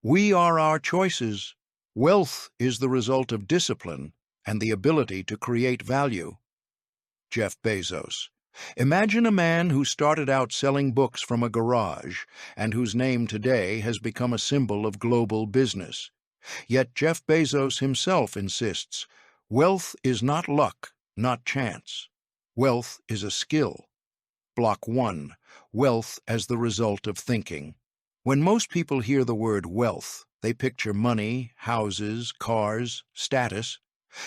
We are our choices. Wealth is the result of discipline and the ability to create value. Jeff Bezos. Imagine a man who started out selling books from a garage and whose name today has become a symbol of global business. Yet Jeff Bezos himself insists, wealth is not luck, not chance. Wealth is a skill. Block 1. Wealth as the result of thinking. When most people hear the word wealth, they picture money, houses, cars, status.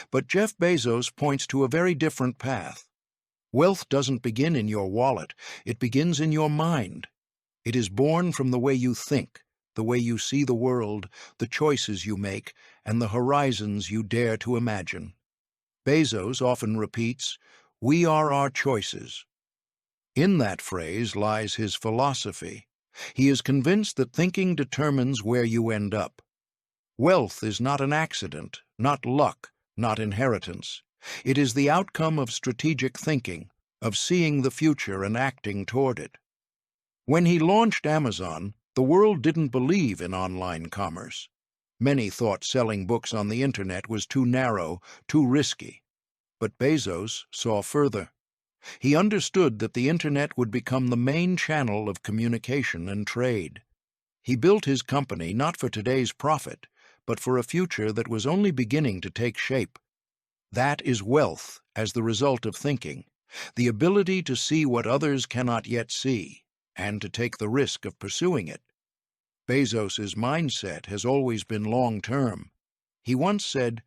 But Jeff Bezos points to a very different path. Wealth doesn't begin in your wallet, it begins in your mind. It is born from the way you think, the way you see the world, the choices you make, and the horizons you dare to imagine. Bezos often repeats, "We are our choices." In that phrase lies his philosophy. He is convinced that thinking determines where you end up. Wealth is not an accident, not luck, not inheritance. It is the outcome of strategic thinking, of seeing the future and acting toward it. When he launched Amazon, the world didn't believe in online commerce. Many thought selling books on the internet was too narrow, too risky. But Bezos saw further. He understood that the internet would become the main channel of communication and trade. He built his company not for today's profit, but for a future that was only beginning to take shape. That is wealth as the result of thinking, the ability to see what others cannot yet see, and to take the risk of pursuing it. Bezos's mindset has always been long-term. He once said,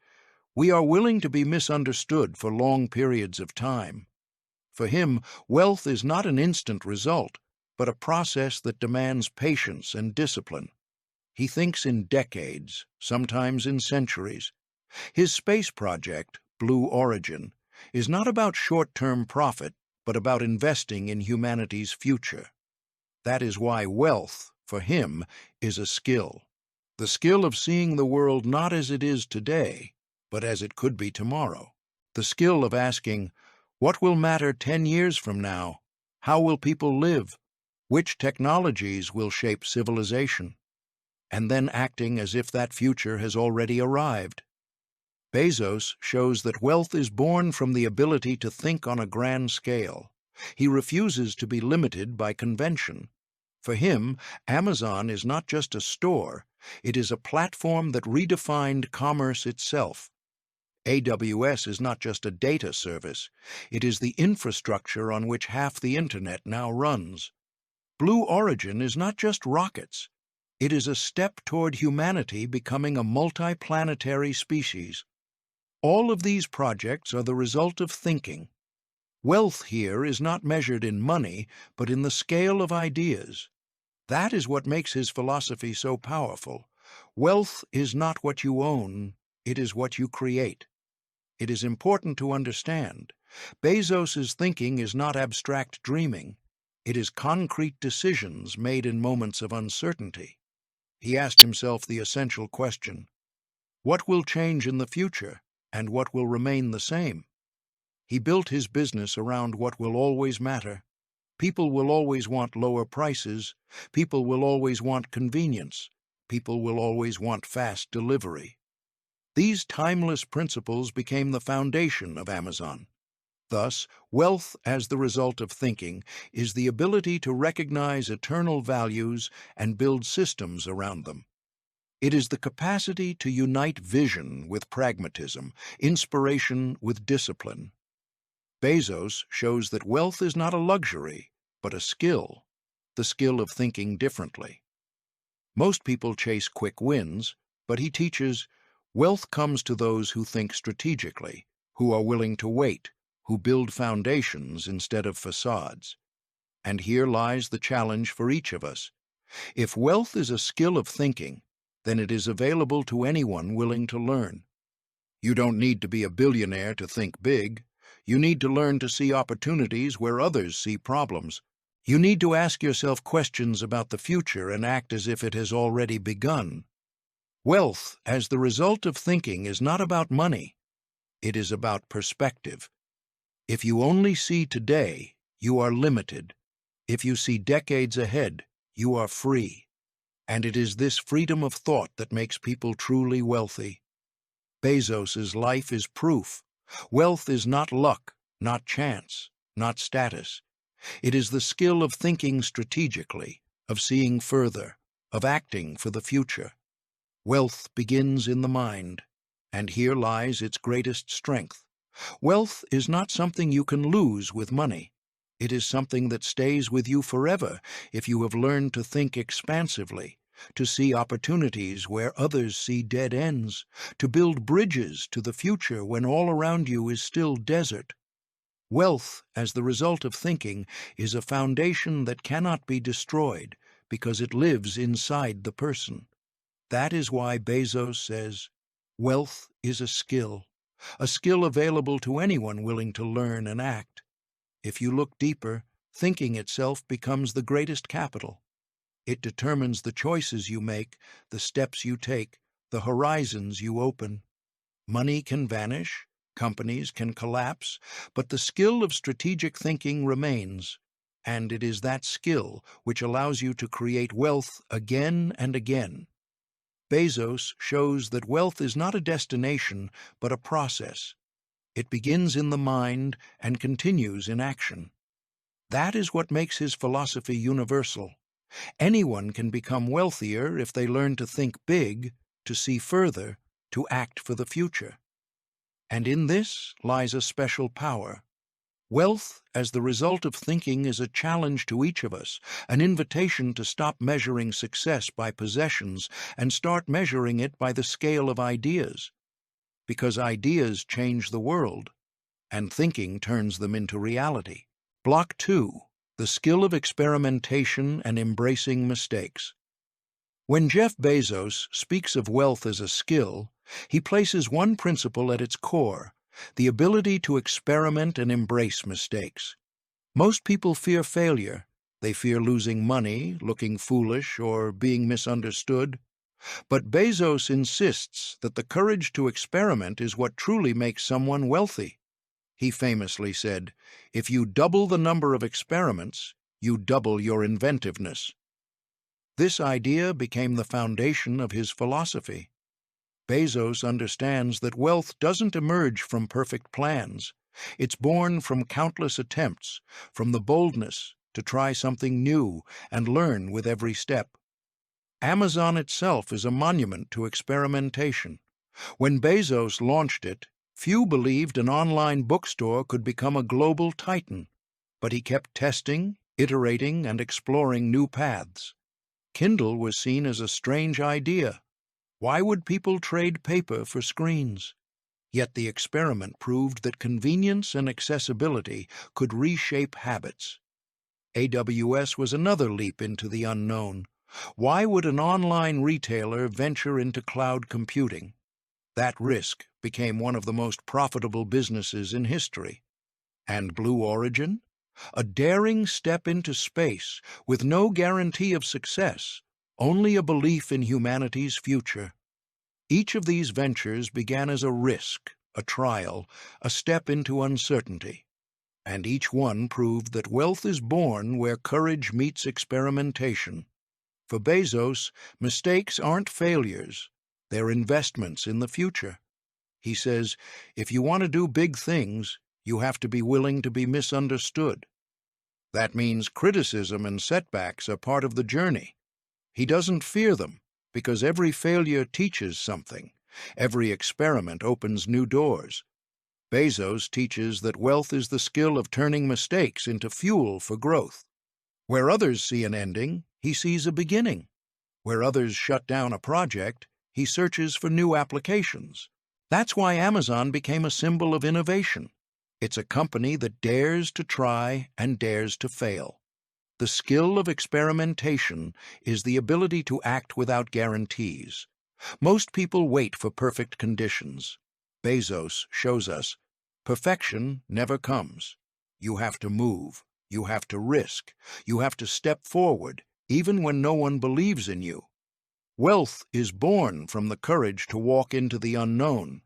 "We are willing to be misunderstood for long periods of time." For him, wealth is not an instant result, but a process that demands patience and discipline. He thinks in decades, sometimes in centuries. His space project, Blue Origin, is not about short-term profit, but about investing in humanity's future. That is why wealth, for him, is a skill. The skill of seeing the world not as it is today, but as it could be tomorrow. The skill of asking, what will matter 10 years from now? How will people live? Which technologies will shape civilization? And then acting as if that future has already arrived. Bezos shows that wealth is born from the ability to think on a grand scale. He refuses to be limited by convention. For him, Amazon is not just a store, it is a platform that redefined commerce itself. AWS is not just a data service, it is the infrastructure on which half the internet now runs. Blue Origin is not just rockets, it is a step toward humanity becoming a multi-planetary species. All of these projects are the result of thinking. Wealth here is not measured in money, but in the scale of ideas. That is what makes his philosophy so powerful. Wealth is not what you own, it is what you create. It is important to understand. Bezos's thinking is not abstract dreaming. It is concrete decisions made in moments of uncertainty. He asked himself the essential question, what will change in the future, and what will remain the same? He built his business around what will always matter. People will always want lower prices. People will always want convenience. People will always want fast delivery. These timeless principles became the foundation of Amazon. Thus, wealth as the result of thinking is the ability to recognize eternal values and build systems around them. It is the capacity to unite vision with pragmatism, inspiration with discipline. Bezos shows that wealth is not a luxury, but a skill, the skill of thinking differently. Most people chase quick wins, but he teaches, wealth comes to those who think strategically, who are willing to wait, who build foundations instead of facades. And here lies the challenge for each of us. If wealth is a skill of thinking, then it is available to anyone willing to learn. You don't need to be a billionaire to think big. You need to learn to see opportunities where others see problems. You need to ask yourself questions about the future and act as if it has already begun. Wealth, as the result of thinking, is not about money. It is about perspective. If you only see today, you are limited. If you see decades ahead, you are free. And it is this freedom of thought that makes people truly wealthy. Bezos's life is proof. Wealth is not luck, not chance, not status. It is the skill of thinking strategically, of seeing further, of acting for the future. Wealth begins in the mind, and here lies its greatest strength. Wealth is not something you can lose with money. It is something that stays with you forever if you have learned to think expansively, to see opportunities where others see dead ends, to build bridges to the future when all around you is still desert. Wealth, as the result of thinking, is a foundation that cannot be destroyed because it lives inside the person. That is why Bezos says, wealth is a skill available to anyone willing to learn and act. If you look deeper, thinking itself becomes the greatest capital. It determines the choices you make, the steps you take, the horizons you open. Money can vanish, companies can collapse, but the skill of strategic thinking remains. And it is that skill which allows you to create wealth again and again. Bezos shows that wealth is not a destination, but a process. It begins in the mind and continues in action. That is what makes his philosophy universal. Anyone can become wealthier if they learn to think big, to see further, to act for the future. And in this lies a special power. Wealth, as the result of thinking, is a challenge to each of us, an invitation to stop measuring success by possessions and start measuring it by the scale of ideas. Because ideas change the world, and thinking turns them into reality. Block 2. The skill of experimentation and embracing mistakes. When Jeff Bezos speaks of wealth as a skill, he places one principle at its core: the ability to experiment and embrace mistakes. Most people fear failure. They fear losing money, looking foolish, or being misunderstood. But Bezos insists that the courage to experiment is what truly makes someone wealthy. He famously said, "If you double the number of experiments, you double your inventiveness." This idea became the foundation of his philosophy. Bezos understands that wealth doesn't emerge from perfect plans. It's born from countless attempts, from the boldness to try something new and learn with every step. Amazon itself is a monument to experimentation. When Bezos launched it, few believed an online bookstore could become a global titan, but he kept testing, iterating, and exploring new paths. Kindle was seen as a strange idea. Why would people trade paper for screens? Yet the experiment proved that convenience and accessibility could reshape habits. AWS was another leap into the unknown. Why would an online retailer venture into cloud computing? That risk became one of the most profitable businesses in history. And Blue Origin? A daring step into space with no guarantee of success, only a belief in humanity's future. Each of these ventures began as a risk, a trial, a step into uncertainty. And each one proved that wealth is born where courage meets experimentation. For Bezos, mistakes aren't failures, they're investments in the future. He says, if you want to do big things, you have to be willing to be misunderstood. That means criticism and setbacks are part of the journey. He doesn't fear them, because every failure teaches something. Every experiment opens new doors. Bezos teaches that wealth is the skill of turning mistakes into fuel for growth. Where others see an ending, he sees a beginning. Where others shut down a project, he searches for new applications. That's why Amazon became a symbol of innovation. It's a company that dares to try and dares to fail. The skill of experimentation is the ability to act without guarantees. Most people wait for perfect conditions. Bezos shows us, perfection never comes. You have to move. You have to risk. You have to step forward, even when no one believes in you. Wealth is born from the courage to walk into the unknown.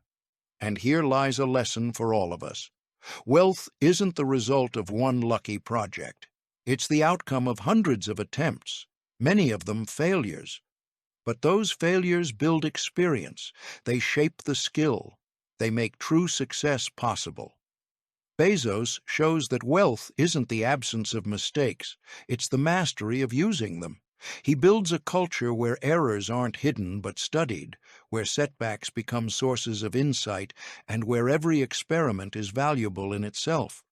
And here lies a lesson for all of us. Wealth isn't the result of one lucky project. It's the outcome of hundreds of attempts, many of them failures, But those failures build experience. They shape the skill. They make true success possible. Bezos shows that wealth isn't the absence of mistakes, it's the mastery of using them. He builds a culture where errors aren't hidden but studied, where setbacks become sources of insight, and where every experiment is valuable in itself.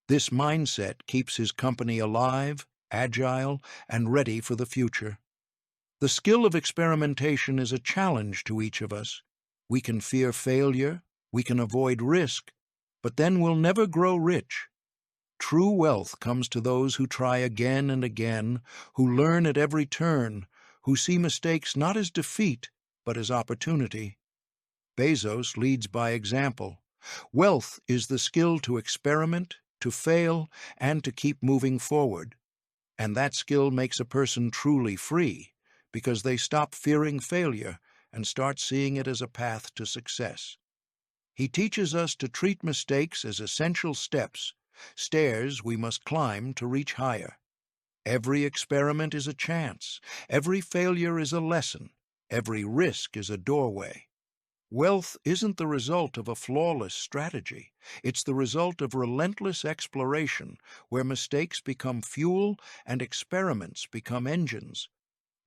This mindset keeps his company alive, agile, and ready for the future. The skill of experimentation is a challenge to each of us. We can fear failure, we can avoid risk, but then we'll never grow rich. True wealth comes to those who try again and again, who learn at every turn, who see mistakes not as defeat, but as opportunity. Bezos leads by example. Wealth is the skill to experiment, to fail, and to keep moving forward. And that skill makes a person truly free, because they stop fearing failure and start seeing it as a path to success. He teaches us to treat mistakes as essential steps, stairs we must climb to reach higher. Every experiment is a chance, every failure is a lesson, every risk is a doorway. Wealth isn't the result of a flawless strategy. It's the result of relentless exploration, where mistakes become fuel and experiments become engines.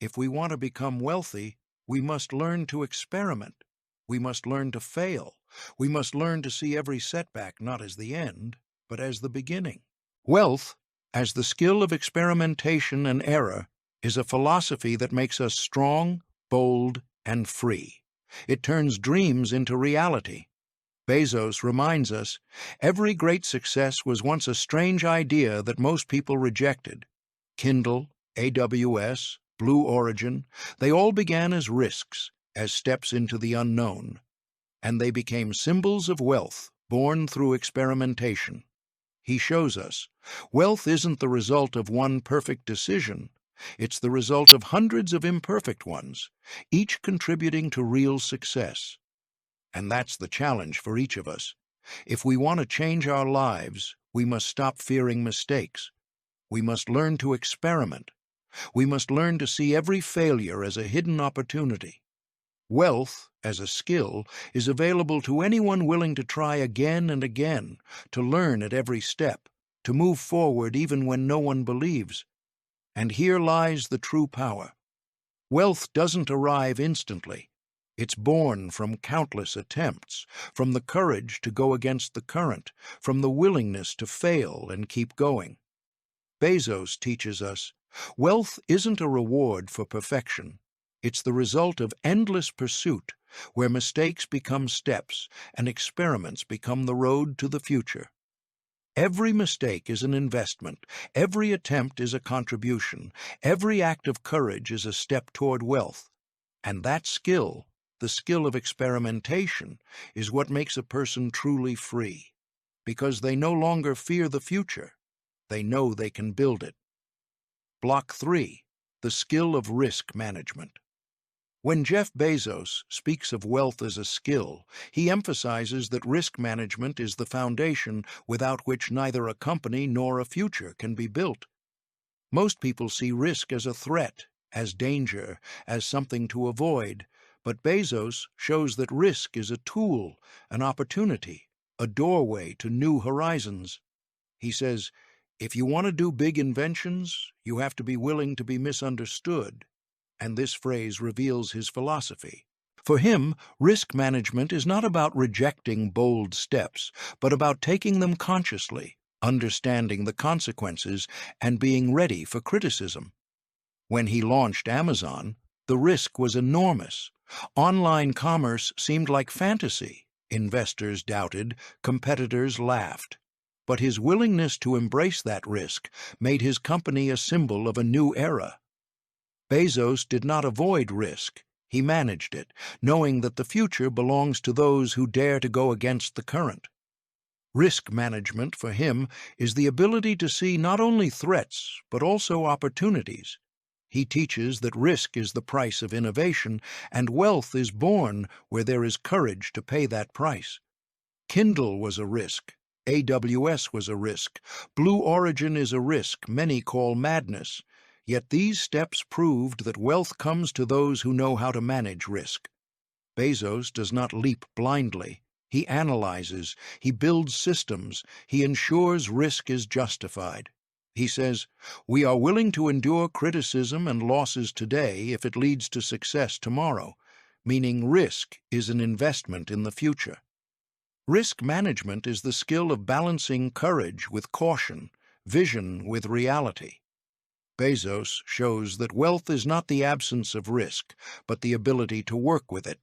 If we want to become wealthy, we must learn to experiment. We must learn to fail. We must learn to see every setback not as the end, but as the beginning. Wealth, as the skill of experimentation and error, is a philosophy that makes us strong, bold, and free. It turns dreams into reality. Bezos reminds us, every great success was once a strange idea that most people rejected. Kindle, AWS, Blue Origin, they all began as risks, as steps into the unknown. And they became symbols of wealth, born through experimentation. He shows us, wealth isn't the result of one perfect decision. It's the result of hundreds of imperfect ones, each contributing to real success. And that's the challenge for each of us. If we want to change our lives, we must stop fearing mistakes. We must learn to experiment. We must learn to see every failure as a hidden opportunity. Wealth, as a skill, is available to anyone willing to try again and again, to learn at every step, to move forward even when no one believes. And here lies the true power. Wealth doesn't arrive instantly. It's born from countless attempts, from the courage to go against the current, from the willingness to fail and keep going. Bezos teaches us, wealth isn't a reward for perfection. It's the result of endless pursuit, where mistakes become steps and experiments become the road to the future. Every mistake is an investment, every attempt is a contribution, every act of courage is a step toward wealth. And that skill, the skill of experimentation, is what makes a person truly free, because they no longer fear the future, they know they can build it. Block 3. The skill of risk management. When Jeff Bezos speaks of wealth as a skill, he emphasizes that risk management is the foundation without which neither a company nor a future can be built. Most people see risk as a threat, as danger, as something to avoid, but Bezos shows that risk is a tool, an opportunity, a doorway to new horizons. He says, if you want to do big inventions, you have to be willing to be misunderstood. And this phrase reveals his philosophy. For him, risk management is not about rejecting bold steps, but about taking them consciously, understanding the consequences, and being ready for criticism. When he launched Amazon, the risk was enormous. Online commerce seemed like fantasy. Investors doubted, competitors laughed. But his willingness to embrace that risk made his company a symbol of a new era. Bezos did not avoid risk. He managed it, knowing that the future belongs to those who dare to go against the current. Risk management, for him, is the ability to see not only threats, but also opportunities. He teaches that risk is the price of innovation, and wealth is born where there is courage to pay that price. Kindle was a risk. AWS was a risk. Blue Origin is a risk many call madness. Yet these steps proved that wealth comes to those who know how to manage risk. Bezos does not leap blindly. He analyzes, he builds systems, he ensures risk is justified. He says, "We are willing to endure criticism and losses today if it leads to success tomorrow," meaning risk is an investment in the future. Risk management is the skill of balancing courage with caution, vision with reality. Bezos shows that wealth is not the absence of risk, but the ability to work with it.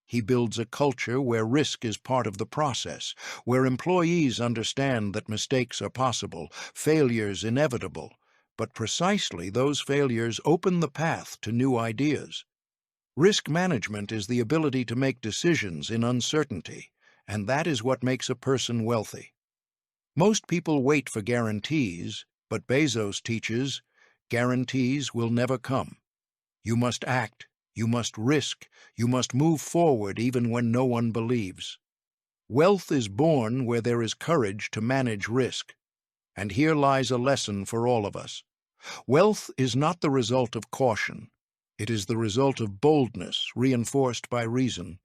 He builds a culture where risk is part of the process, where employees understand that mistakes are possible, failures inevitable, but precisely those failures open the path to new ideas. Risk management is the ability to make decisions in uncertainty, and that is what makes a person wealthy. Most people wait for guarantees, but Bezos teaches, guarantees will never come. You must act, you must risk, you must move forward even when no one believes. Wealth is born where there is courage to manage risk. And here lies a lesson for all of us. Wealth is not the result of caution. It is the result of boldness reinforced by reason.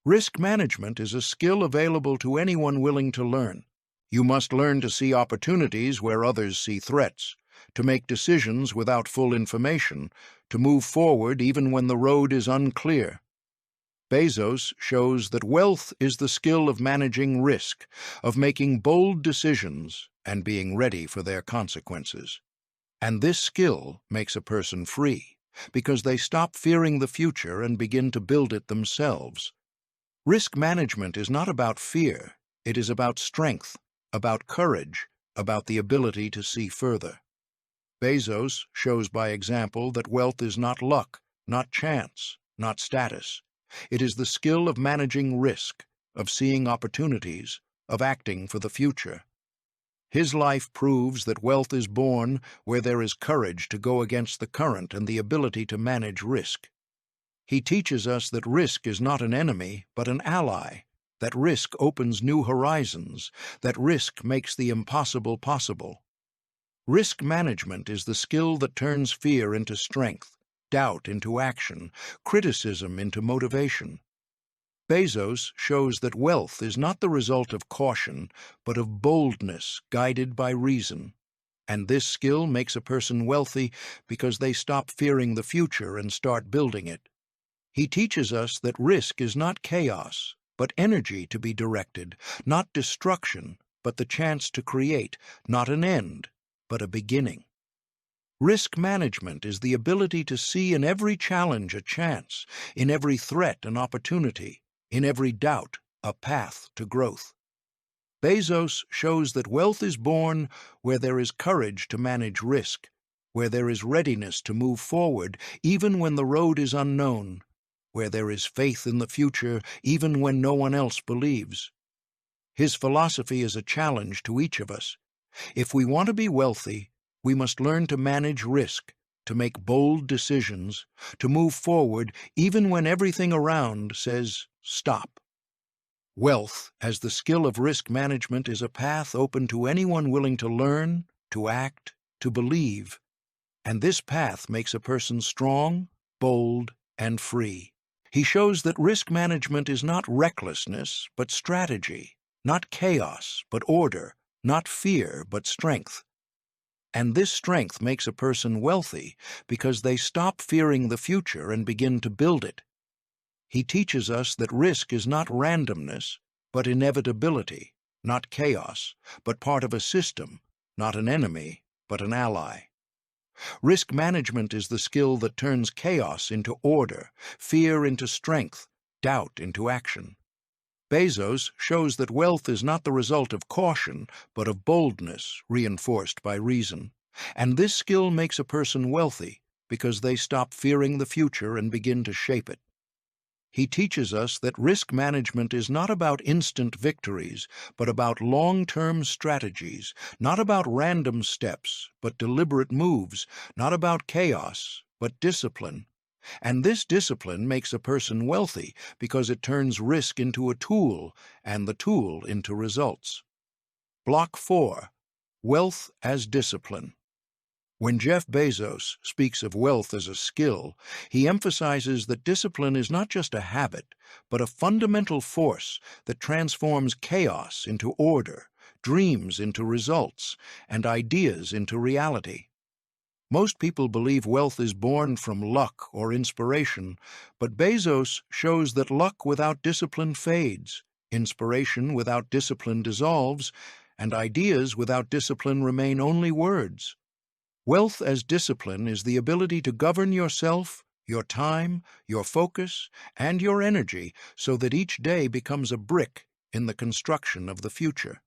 Risk management is a skill available to anyone willing to learn. You must learn to see opportunities where others see threats, to make decisions without full information, to move forward even when the road is unclear. Bezos shows that wealth is the skill of managing risk, of making bold decisions and being ready for their consequences. And this skill makes a person free, because they stop fearing the future and begin to build it themselves. Risk management is not about fear, it is about strength, about courage, about the ability to see further. Bezos shows by example that wealth is not luck, not chance, not status. It is the skill of managing risk, of seeing opportunities, of acting for the future. His life proves that wealth is born where there is courage to go against the current and the ability to manage risk. He teaches us that risk is not an enemy, but an ally, that risk opens new horizons, that risk makes the impossible possible. Risk management is the skill that turns fear into strength, doubt into action, criticism into motivation. Bezos shows that wealth is not the result of caution, but of boldness guided by reason. And this skill makes a person wealthy because they stop fearing the future and start building it. He teaches us that risk is not chaos, but energy to be directed, not destruction, but the chance to create, not an end, but a beginning. Risk management is the ability to see in every challenge a chance, in every threat an opportunity, in every doubt a path to growth. Bezos shows that wealth is born where there is courage to manage risk, where there is readiness to move forward even when the road is unknown, where there is faith in the future even when no one else believes. His philosophy is a challenge to each of us. If we want to be wealthy, we must learn to manage risk, to make bold decisions, to move forward even when everything around says, stop. Wealth, as the skill of risk management, is a path open to anyone willing to learn, to act, to believe. And this path makes a person strong, bold, and free. He shows that risk management is not recklessness, but strategy, not chaos, but order, not fear, but strength. And this strength makes a person wealthy because they stop fearing the future and begin to build it. He teaches us that risk is not randomness, but inevitability, not chaos, but part of a system, not an enemy, but an ally. Risk management is the skill that turns chaos into order, fear into strength, doubt into action. Bezos shows that wealth is not the result of caution, but of boldness reinforced by reason. And this skill makes a person wealthy because they stop fearing the future and begin to shape it. He teaches us that risk management is not about instant victories, but about long-term strategies, not about random steps, but deliberate moves, not about chaos, but discipline. And this discipline makes a person wealthy because it turns risk into a tool and the tool into results. Block 4. Wealth as discipline. When Jeff Bezos speaks of wealth as a skill, he emphasizes that discipline is not just a habit, but a fundamental force that transforms chaos into order, dreams into results, and ideas into reality. Most people believe wealth is born from luck or inspiration, but Bezos shows that luck without discipline fades, inspiration without discipline dissolves, and ideas without discipline remain only words. Wealth as discipline is the ability to govern yourself, your time, your focus, and your energy so that each day becomes a brick in the construction of the future.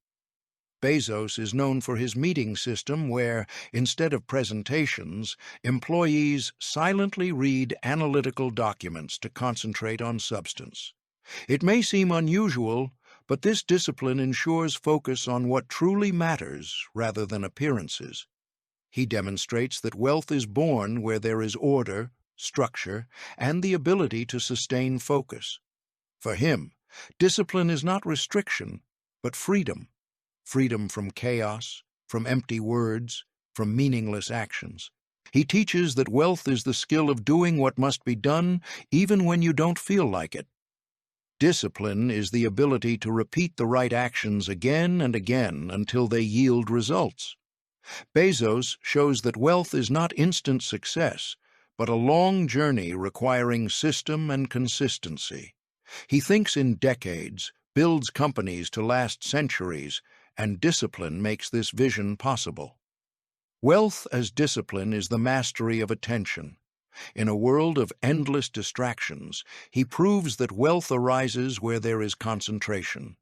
Bezos is known for his meeting system where, instead of presentations, employees silently read analytical documents to concentrate on substance. It may seem unusual, but this discipline ensures focus on what truly matters rather than appearances. He demonstrates that wealth is born where there is order, structure, and the ability to sustain focus. For him, discipline is not restriction, but freedom. Freedom from chaos, from empty words, from meaningless actions. He teaches that wealth is the skill of doing what must be done even when you don't feel like it. Discipline is the ability to repeat the right actions again and again until they yield results. Bezos shows that wealth is not instant success, but a long journey requiring system and consistency. He thinks in decades, builds companies to last centuries, and discipline makes this vision possible. Wealth as discipline is the mastery of attention. In a world of endless distractions, he proves that wealth arises where there is concentration.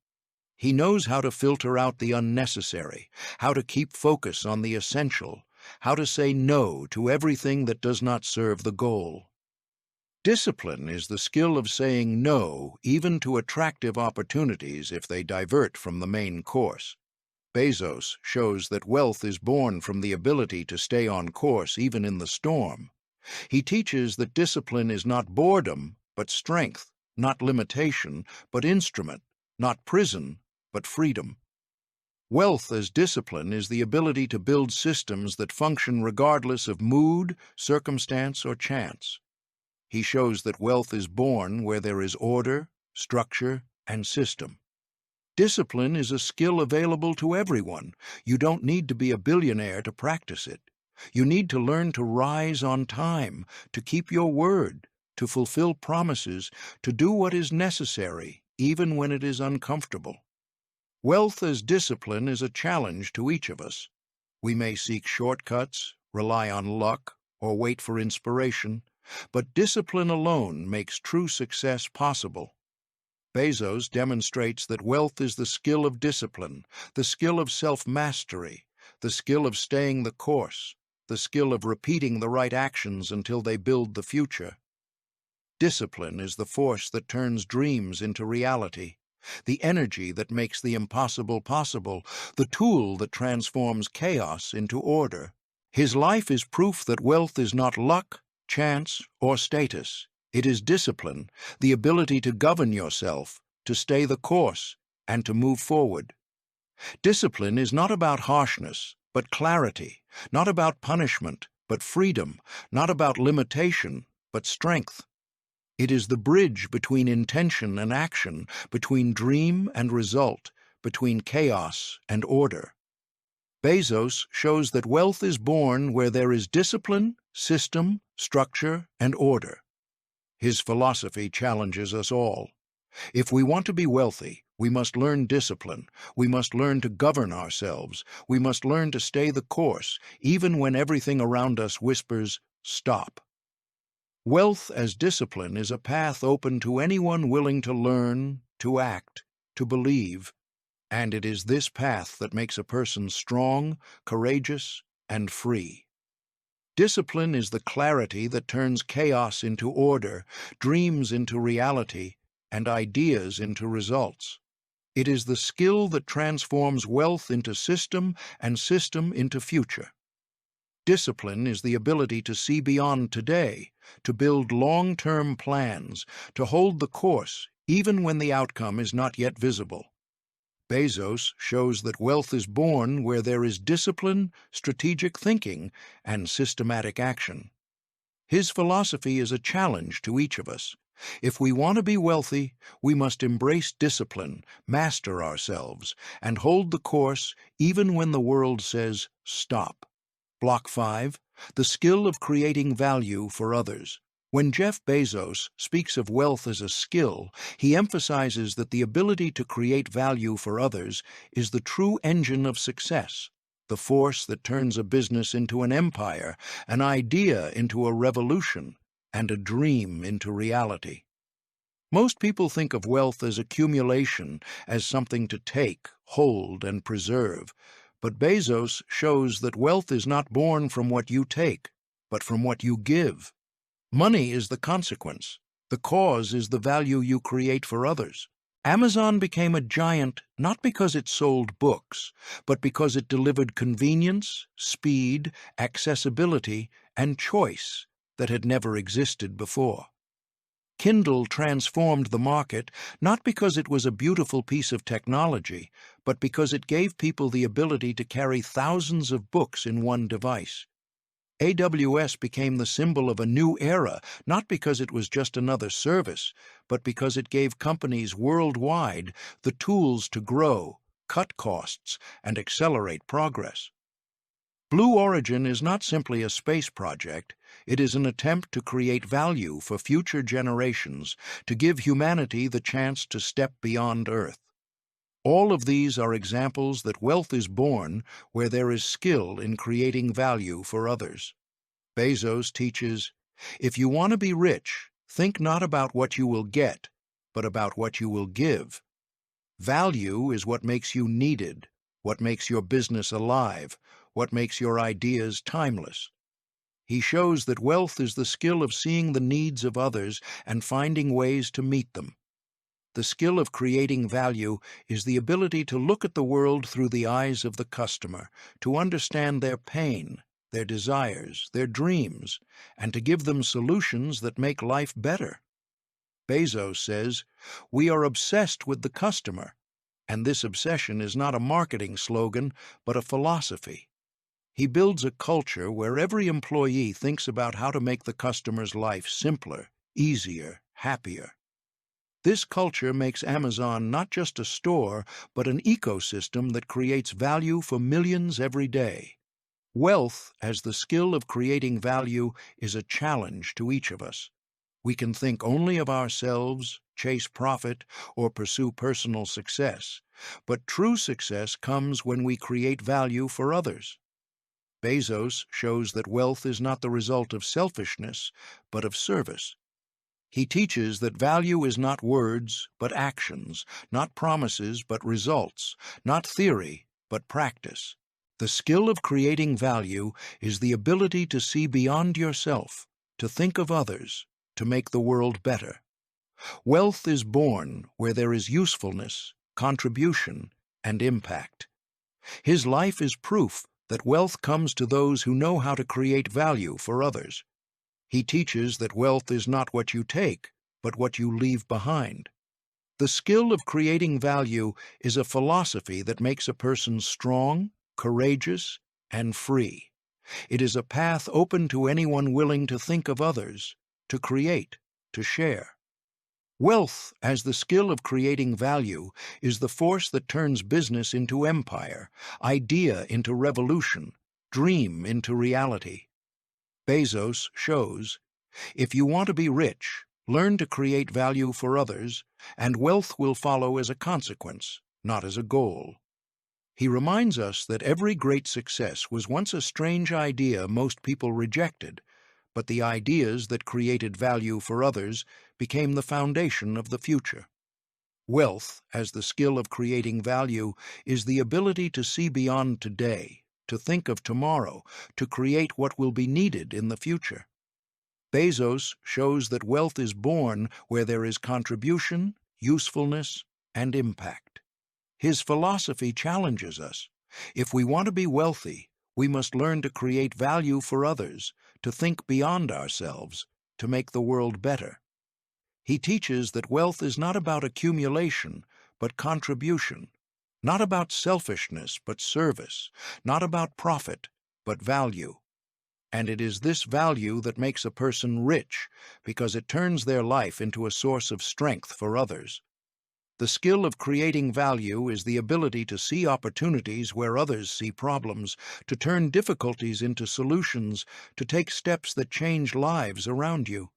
He knows how to filter out the unnecessary, how to keep focus on the essential, how to say no to everything that does not serve the goal. Discipline is the skill of saying no even to attractive opportunities if they divert from the main course. Bezos shows that wealth is born from the ability to stay on course even in the storm. He teaches that discipline is not boredom, but strength, not limitation, but instrument, not prison, but freedom. Wealth as discipline is the ability to build systems that function regardless of mood, circumstance, or chance. He shows that wealth is born where there is order, structure, and system. Discipline is a skill available to everyone. You don't need to be a billionaire to practice it. You need to learn to rise on time, to keep your word, to fulfill promises, to do what is necessary, even when it is uncomfortable. Wealth as discipline is a challenge to each of us. We may seek shortcuts, rely on luck, or wait for inspiration, but discipline alone makes true success possible. Bezos demonstrates that wealth is the skill of discipline, the skill of self-mastery, the skill of staying the course, the skill of repeating the right actions until they build the future. Discipline is the force that turns dreams into reality, the energy that makes the impossible possible, the tool that transforms chaos into order. His life is proof that wealth is not luck, chance, or status. It is discipline, the ability to govern yourself, to stay the course, and to move forward. Discipline is not about harshness, but clarity, not about punishment, but freedom, not about limitation, but strength. It is the bridge between intention and action, between dream and result, between chaos and order. Bezos shows that wealth is born where there is discipline, system, structure, and order. His philosophy challenges us all. If we want to be wealthy, we must learn discipline, we must learn to govern ourselves, we must learn to stay the course, even when everything around us whispers, "Stop." Wealth as discipline is a path open to anyone willing to learn, to act, to believe, and it is this path that makes a person strong, courageous, and free. Discipline is the clarity that turns chaos into order, dreams into reality, and ideas into results. It is the skill that transforms wealth into system and system into future. Discipline is the ability to see beyond today, to build long-term plans, to hold the course even when the outcome is not yet visible. Bezos shows that wealth is born where there is discipline, strategic thinking, and systematic action. His philosophy is a challenge to each of us. If we want to be wealthy, we must embrace discipline, master ourselves, and hold the course even when the world says stop. Block 5. The skill of creating value for others. When Jeff Bezos speaks of wealth as a skill, he emphasizes that the ability to create value for others is the true engine of success, the force that turns a business into an empire, an idea into a revolution, and a dream into reality. Most people think of wealth as accumulation, as something to take, hold, and preserve. But Bezos shows that wealth is not born from what you take, but from what you give. Money is the consequence. The cause is the value you create for others. Amazon became a giant not because it sold books, but because it delivered convenience, speed, accessibility, and choice that had never existed before. Kindle transformed the market not because it was a beautiful piece of technology, but because it gave people the ability to carry thousands of books in one device. AWS became the symbol of a new era, not because it was just another service, but because it gave companies worldwide the tools to grow, cut costs, and accelerate progress. Blue Origin is not simply a space project, it is an attempt to create value for future generations, to give humanity the chance to step beyond Earth. All of these are examples that wealth is born where there is skill in creating value for others. Bezos teaches, if you want to be rich, think not about what you will get, but about what you will give. Value is what makes you needed, what makes your business alive, what makes your ideas timeless. He shows that wealth is the skill of seeing the needs of others and finding ways to meet them. The skill of creating value is the ability to look at the world through the eyes of the customer, to understand their pain, their desires, their dreams, and to give them solutions that make life better. Bezos says, we are obsessed with the customer, and this obsession is not a marketing slogan, but a philosophy. He builds a culture where every employee thinks about how to make the customer's life simpler, easier, happier. This culture makes Amazon not just a store, but an ecosystem that creates value for millions every day. Wealth, as the skill of creating value, is a challenge to each of us. We can think only of ourselves, chase profit, or pursue personal success, but true success comes when we create value for others. Bezos shows that wealth is not the result of selfishness, but of service. He teaches that value is not words, but actions, not promises, but results, not theory, but practice. The skill of creating value is the ability to see beyond yourself, to think of others, to make the world better. Wealth is born where there is usefulness, contribution, and impact. His life is proof that wealth comes to those who know how to create value for others. He teaches that wealth is not what you take, but what you leave behind. The skill of creating value is a philosophy that makes a person strong, courageous, and free. It is a path open to anyone willing to think of others, to create, to share. Wealth, as the skill of creating value, is the force that turns business into empire, idea into revolution, dream into reality. Bezos shows, if you want to be rich, learn to create value for others, and wealth will follow as a consequence, not as a goal. He reminds us that every great success was once a strange idea most people rejected, but the ideas that created value for others became the foundation of the future. Wealth, as the skill of creating value, is the ability to see beyond today, to think of tomorrow, to create what will be needed in the future. Bezos shows that wealth is born where there is contribution, usefulness, and impact. His philosophy challenges us. If we want to be wealthy, we must learn to create value for others, to think beyond ourselves, to make the world better. He teaches that wealth is not about accumulation, but contribution, Not about selfishness, but service. Not about profit, but value. And it is this value that makes a person rich, because it turns their life into a source of strength for others. The skill of creating value is the ability to see opportunities where others see problems, to turn difficulties into solutions, to take steps that change lives around you.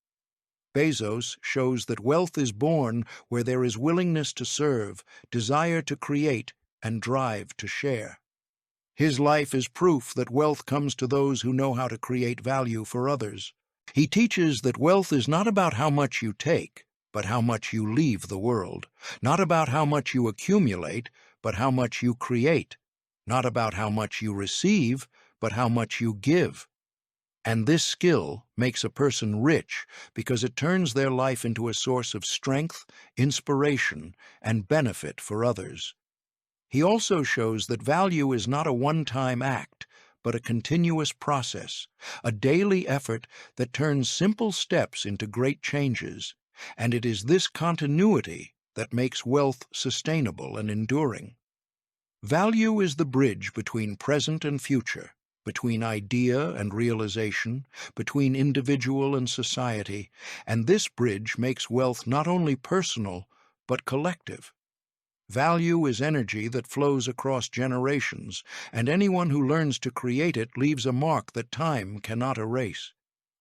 Bezos shows that wealth is born where there is willingness to serve, desire to create, and drive to share. His life is proof that wealth comes to those who know how to create value for others. He teaches that wealth is not about how much you take, but how much you leave the world. Not about how much you accumulate, but how much you create. Not about how much you receive, but how much you give. And this skill makes a person rich because it turns their life into a source of strength, inspiration, and benefit for others. He also shows that value is not a one-time act, but a continuous process, a daily effort that turns simple steps into great changes, and it is this continuity that makes wealth sustainable and enduring. Value is the bridge between present and future, between idea and realization, between individual and society, and this bridge makes wealth not only personal, but collective. Value is energy that flows across generations, and anyone who learns to create it leaves a mark that time cannot erase.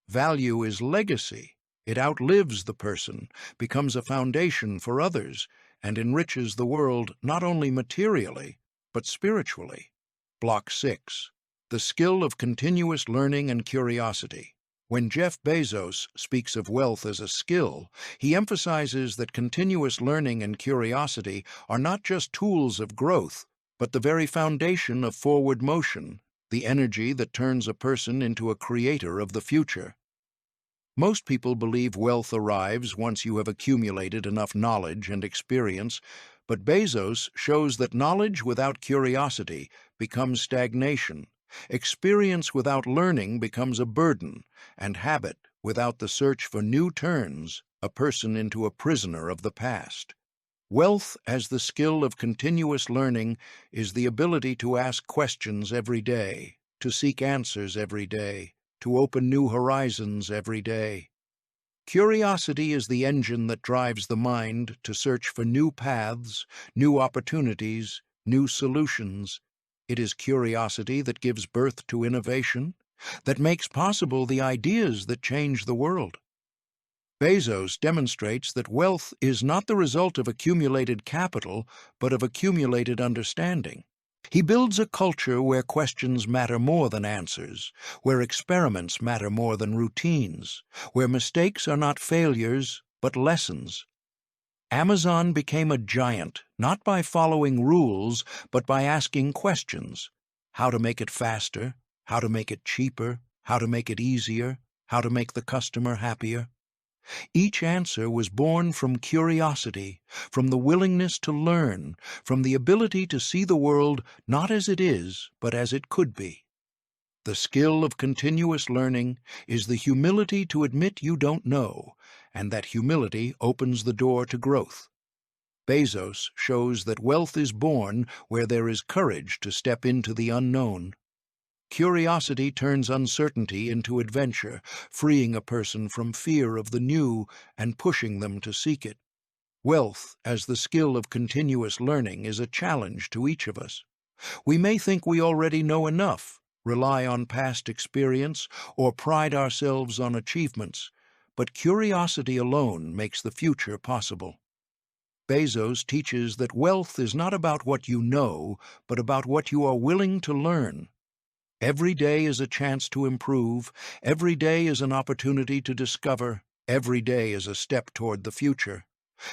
Value is legacy. It outlives the person, becomes a foundation for others, and enriches the world not only materially, but spiritually. Block 6. The skill of continuous learning and curiosity. When Jeff Bezos speaks of wealth as a skill, he emphasizes that continuous learning and curiosity are not just tools of growth, but the very foundation of forward motion, the energy that turns a person into a creator of the future. Most people believe wealth arrives once you have accumulated enough knowledge and experience, but Bezos shows that knowledge without curiosity becomes stagnation. Experience without learning becomes a burden, and habit without the search for new turns a person into a prisoner of the past. Wealth as the skill of continuous learning is the ability to ask questions every day, to seek answers every day, to open new horizons every day. Curiosity is the engine that drives the mind to search for new paths, new opportunities, new solutions. It is curiosity that gives birth to innovation, that makes possible the ideas that change the world. Bezos demonstrates that wealth is not the result of accumulated capital, but of accumulated understanding. He builds a culture where questions matter more than answers, where experiments matter more than routines, where mistakes are not failures, but lessons. Amazon became a giant, not by following rules, but by asking questions. How to make it faster, how to make it cheaper, how to make it easier, how to make the customer happier. Each answer was born from curiosity, from the willingness to learn, from the ability to see the world not as it is, but as it could be. The skill of continuous learning is the humility to admit you don't know, and that humility opens the door to growth. Bezos shows that wealth is born where there is courage to step into the unknown. Curiosity turns uncertainty into adventure, freeing a person from fear of the new and pushing them to seek it. Wealth, as the skill of continuous learning, is a challenge to each of us. We may think we already know enough, rely on past experience, or pride ourselves on achievements, but curiosity alone makes the future possible. Bezos teaches that wealth is not about what you know, but about what you are willing to learn. Every day is a chance to improve, every day is an opportunity to discover, every day is a step toward the future.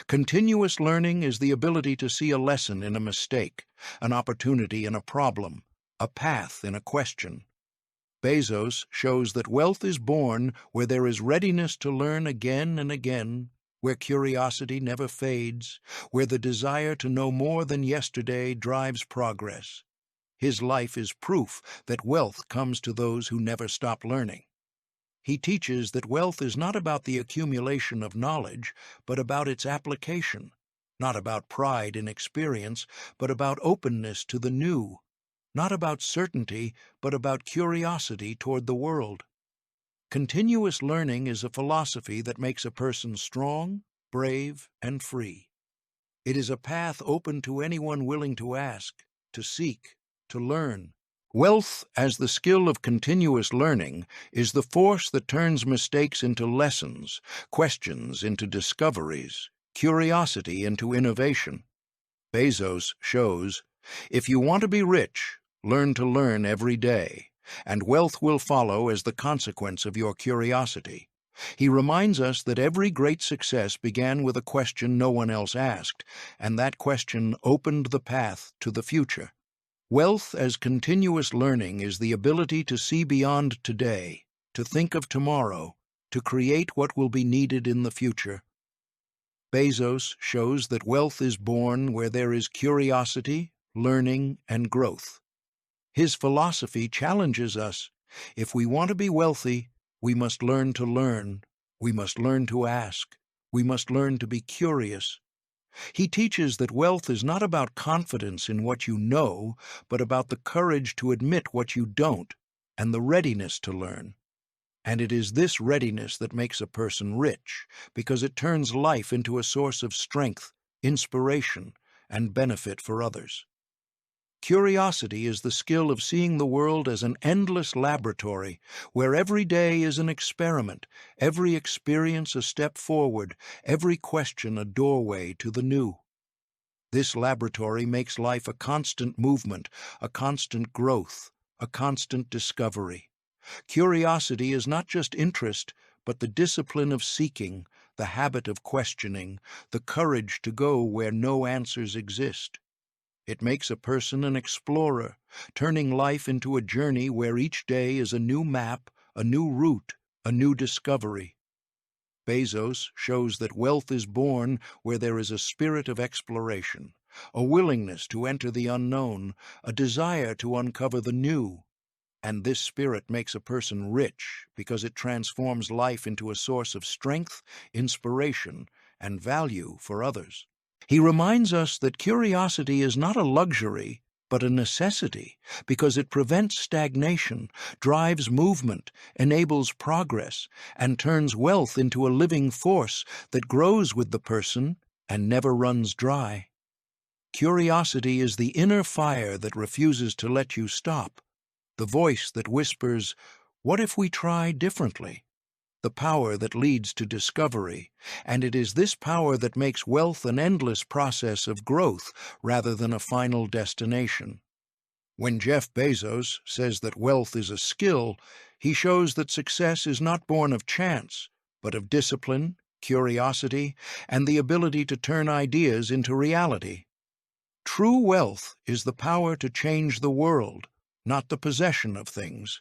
Continuous learning is the ability to see a lesson in a mistake, an opportunity in a problem, a path in a question. Bezos shows that wealth is born where there is readiness to learn again and again, where curiosity never fades, where the desire to know more than yesterday drives progress. His life is proof that wealth comes to those who never stop learning. He teaches that wealth is not about the accumulation of knowledge, but about its application. not about pride in experience, but about openness to the new, not about certainty, but about curiosity toward the world. Continuous learning is a philosophy that makes a person strong, brave, and free. It is a path open to anyone willing to ask, to seek, to learn. Wealth, as the skill of continuous learning, is the force that turns mistakes into lessons, questions into discoveries, curiosity into innovation. Bezos shows, if you want to be rich, learn to learn every day, and wealth will follow as the consequence of your curiosity. He reminds us that every great success began with a question no one else asked, and that question opened the path to the future. Wealth as continuous learning is the ability to see beyond today, to think of tomorrow, to create what will be needed in the future. Bezos shows that wealth is born where there is curiosity, learning, and growth. His philosophy challenges us. If we want to be wealthy, we must learn to learn. We must learn to ask. We must learn to be curious. He teaches that wealth is not about confidence in what you know, but about the courage to admit what you don't, and the readiness to learn. And it is this readiness that makes a person rich, because it turns life into a source of strength, inspiration, and benefit for others. Curiosity is the skill of seeing the world as an endless laboratory, where every day is an experiment, every experience a step forward, every question a doorway to the new. This laboratory makes life a constant movement, a constant growth, a constant discovery. Curiosity is not just interest, but the discipline of seeking, the habit of questioning, the courage to go where no answers exist. It makes a person an explorer, turning life into a journey where each day is a new map, a new route, a new discovery. Bezos shows that wealth is born where there is a spirit of exploration, a willingness to enter the unknown, a desire to uncover the new. And this spirit makes a person rich because it transforms life into a source of strength, inspiration, and value for others. He reminds us that curiosity is not a luxury, but a necessity, because it prevents stagnation, drives movement, enables progress, and turns wealth into a living force that grows with the person and never runs dry. Curiosity is the inner fire that refuses to let you stop, the voice that whispers, "What if we try differently?" The power that leads to discovery, and it is this power that makes wealth an endless process of growth rather than a final destination. When Jeff Bezos says that wealth is a skill, he shows that success is not born of chance, but of discipline, curiosity, and the ability to turn ideas into reality. True wealth is the power to change the world, not the possession of things.